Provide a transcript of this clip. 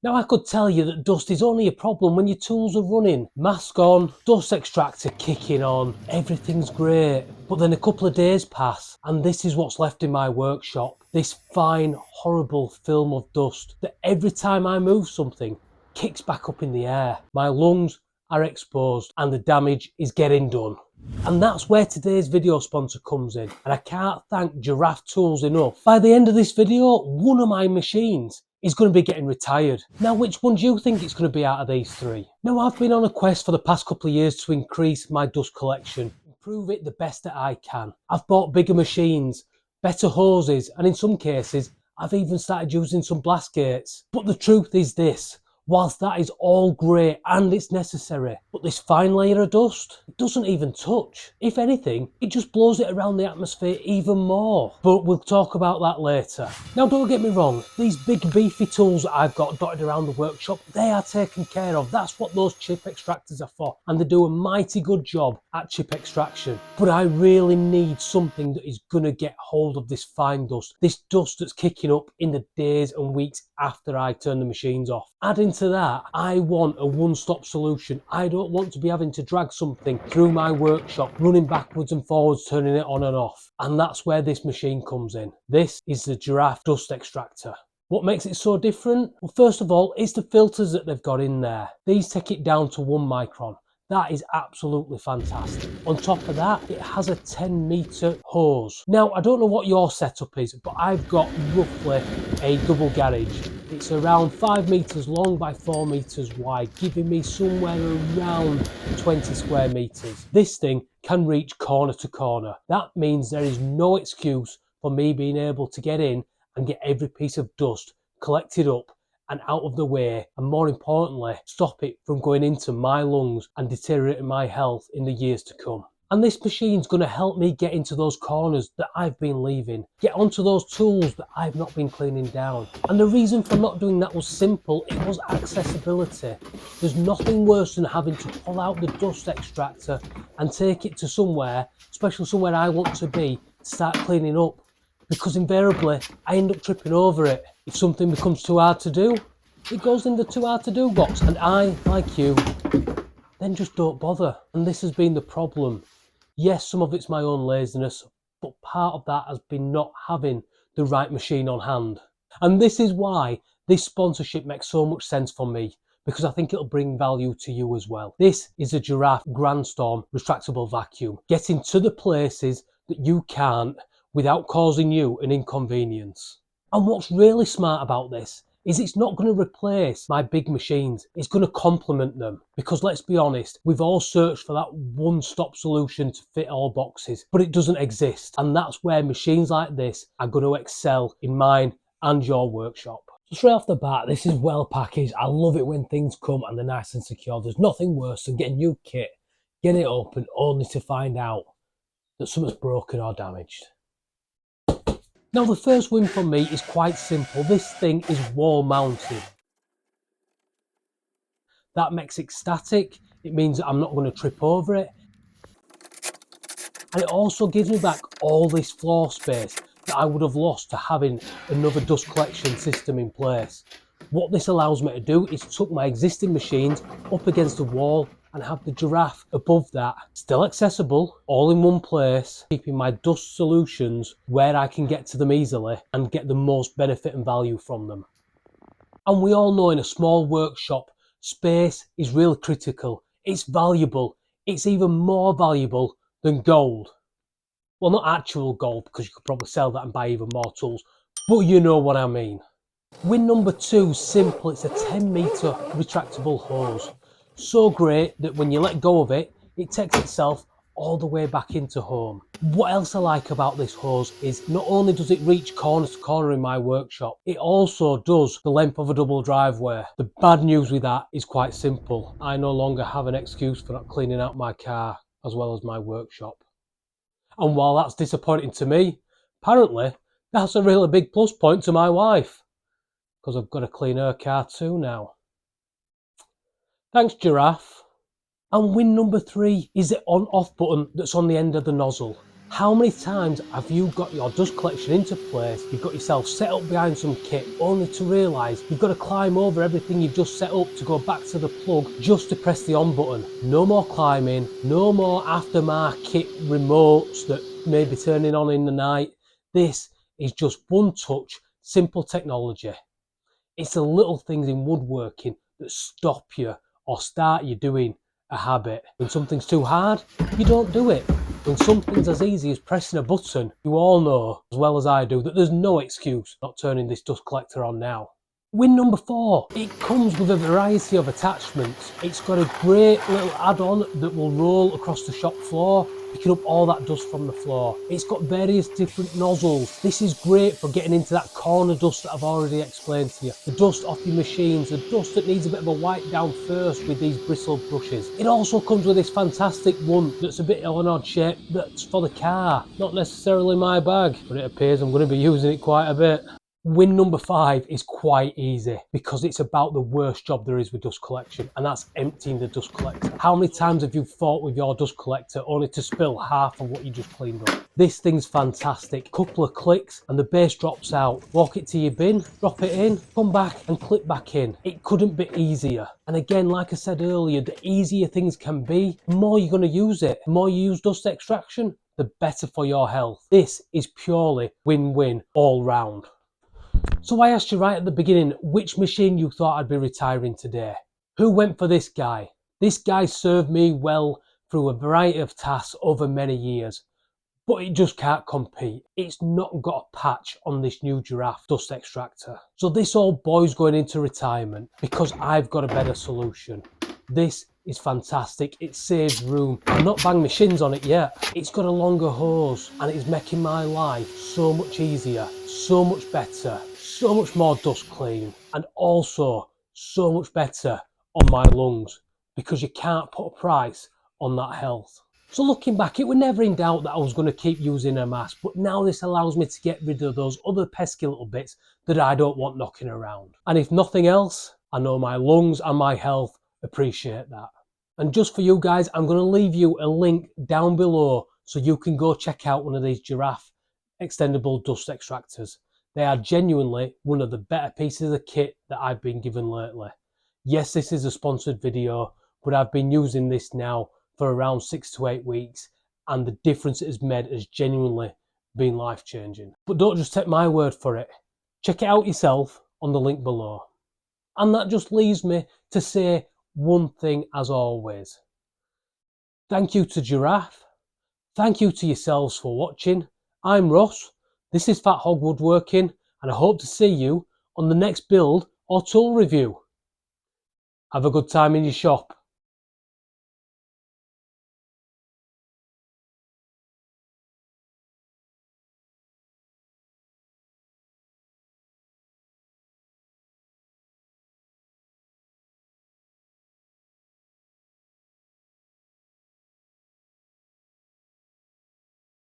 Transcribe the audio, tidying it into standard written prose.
Now I could tell you that dust is only a problem when your tools are running. Mask on, dust extractor kicking on, everything's great. But then a couple of days pass and this is what's left in my workshop. This fine, horrible film of dust that every time I move something kicks back up in the air. My lungs are exposed and the damage is getting done. And that's where today's video sponsor comes in. And I can't thank Giraffe Tools enough. By the end of this video, one of my machines is going to be getting retired. Now, which one do you think it's going to be out of these three? Now, I've been on a quest for the past couple of years to increase my dust collection, improve it the best that I can. I've bought bigger machines, better hoses, and in some cases, I've even started using some blast gates. But the truth is this, whilst that is all great and it's necessary, but this fine layer of dust, it doesn't even touch. If anything, it just blows it around the atmosphere even more. But we'll talk about that later. Now don't get me wrong, these big beefy tools that I've got dotted around the workshop, they are taken care of. That's what those chip extractors are for. And they do a mighty good job at chip extraction. But I really need something that is gonna get hold of this fine dust, this dust that's kicking up in the days and weeks after I turn the machines off. Adding to that, I want a one-stop solution. I don't want to be having to drag something through my workshop, running backwards and forwards, turning it on and off. And that's where this machine comes in. This is the Giraffe Dust Extractor. What makes it so different? Well, first of all, it's the filters that they've got in there. These take it down to 1 micron. That is absolutely fantastic. On top of that, it has a 10-metre hose. Now, I don't know what your setup is, but I've got roughly a double garage. It's around 5 metres long by 4 metres wide, giving me somewhere around 20 square metres. This thing can reach corner to corner. That means there is no excuse for me being able to get in and get every piece of dust collected up and out of the way, and more importantly, stop it from going into my lungs and deteriorating my health in the years to come. And this machine's going to help me get into those corners that I've been leaving, get onto those tools that I've not been cleaning down. And the reason for not doing that was simple, it was accessibility. There's nothing worse than having to pull out the dust extractor and take it to somewhere, especially somewhere I want to be, to start cleaning up. Because invariably, I end up tripping over it. If something becomes too hard to do, it goes in the too hard to do box. And I, like you, then just don't bother. And this has been the problem. Yes, some of it's my own laziness, but part of that has been not having the right machine on hand. And this is why this sponsorship makes so much sense for me, because I think it'll bring value to you as well. This is a Giraffe Grandstorm retractable vacuum, getting to the places that you can't without causing you an inconvenience. And what's really smart about this is it's not going to replace my big machines, it's going to complement them. Because let's be honest, we've all searched for that one-stop solution to fit all boxes, but it doesn't exist. And that's where machines like this are going to excel in mine and your workshop. So straight off the bat, this is well packaged. I love it when things come and they're nice and secure. There's nothing worse than getting new kit, get it open only to find out that something's broken or damaged. Now the first win for me is quite simple. This thing is wall mounted. That makes it static. It means that I'm not going to trip over it. And it also gives me back all this floor space that I would have lost to having another dust collection system in place. What this allows me to do is tuck my existing machines up against the wall and have the Giraffe above that, still accessible, all in one place, keeping my dust solutions where I can get to them easily and get the most benefit and value from them. And we all know in a small workshop, space is really critical. It's valuable. It's even more valuable than gold. Well, not actual gold, because you could probably sell that and buy even more tools, but you know what I mean. Win number 2, simple. It's a 10-metre retractable hose. So great that when you let go of it, it takes itself all the way back into home. What else I like about this hose is not only does it reach corner to corner in my workshop, it also does the length of a double driveway. The bad news with that is quite simple. I no longer have an excuse for not cleaning out my car as well as my workshop. And while that's disappointing to me, apparently that's a really big plus point to my wife, because I've got to clean her car too now. Thanks, Giraffe. And win number 3 is the on-off button that's on the end of the nozzle. How many times have you got your dust collection into place, you've got yourself set up behind some kit, only to realise you've got to climb over everything you've just set up to go back to the plug just to press the on button? No more climbing, no more aftermarket remotes that may be turning on in the night. This is just one touch, simple technology. It's the little things in woodworking that stop you or start you doing a habit. When something's too hard, you don't do it. When something's as easy as pressing a button, you all know as well as I do that there's no excuse not turning this dust collector on now. Win number 4, it comes with a variety of attachments. It's got a great little add-on that will roll across the shop floor, picking up all that dust from the floor. It's got various different nozzles. This is great for getting into that corner dust that I've already explained to you. The dust off your machines, the dust that needs a bit of a wipe down first with these bristle brushes. It also comes with this fantastic one that's a bit of an odd shape that's for the car. Not necessarily my bag, but it appears I'm going to be using it quite a bit. Win number 5 is quite easy because it's about the worst job there is with dust collection, and that's emptying the dust collector. How many times have you fought with your dust collector only to spill half of what you just cleaned up? This thing's fantastic. Couple of clicks and the base drops out. Walk it to your bin, drop it in, come back and clip back in. It couldn't be easier. And again, like I said earlier, the easier things can be, the more you're going to use it. The more you use dust extraction, the better for your health. This is purely win-win all round. So I asked you right at the beginning which machine you thought I'd be retiring today. Who went for this guy? This guy served me well through a variety of tasks over many years, but it just can't compete. It's not got a patch on this new Giraffe dust extractor. So this old boy's going into retirement because I've got a better solution. This is fantastic. It saves room. I've not banged my shins on it yet. It's got a longer hose and it's making my life so much easier, so much better, so much more dust clean, and also so much better on my lungs because you can't put a price on that health. So looking back, it was never in doubt that I was going to keep using a mask, but now this allows me to get rid of those other pesky little bits that I don't want knocking around. And if nothing else, I know my lungs and my health appreciate that. And just for you guys, I'm going to leave you a link down below so you can go check out one of these Giraffe extendable dust extractors. They are genuinely one of the better pieces of kit that I've been given lately. Yes, this is a sponsored video, but I've been using this now for around 6 to 8 weeks, and the difference it has made has genuinely been life-changing. But don't just take my word for it. Check it out yourself on the link below. And that just leaves me to say one thing as always. Thank you to Giraffe. Thank you to yourselves for watching. I'm Ross. This is Fat Hog Woodworking, and I hope to see you on the next build or tool review. Have a good time in your shop.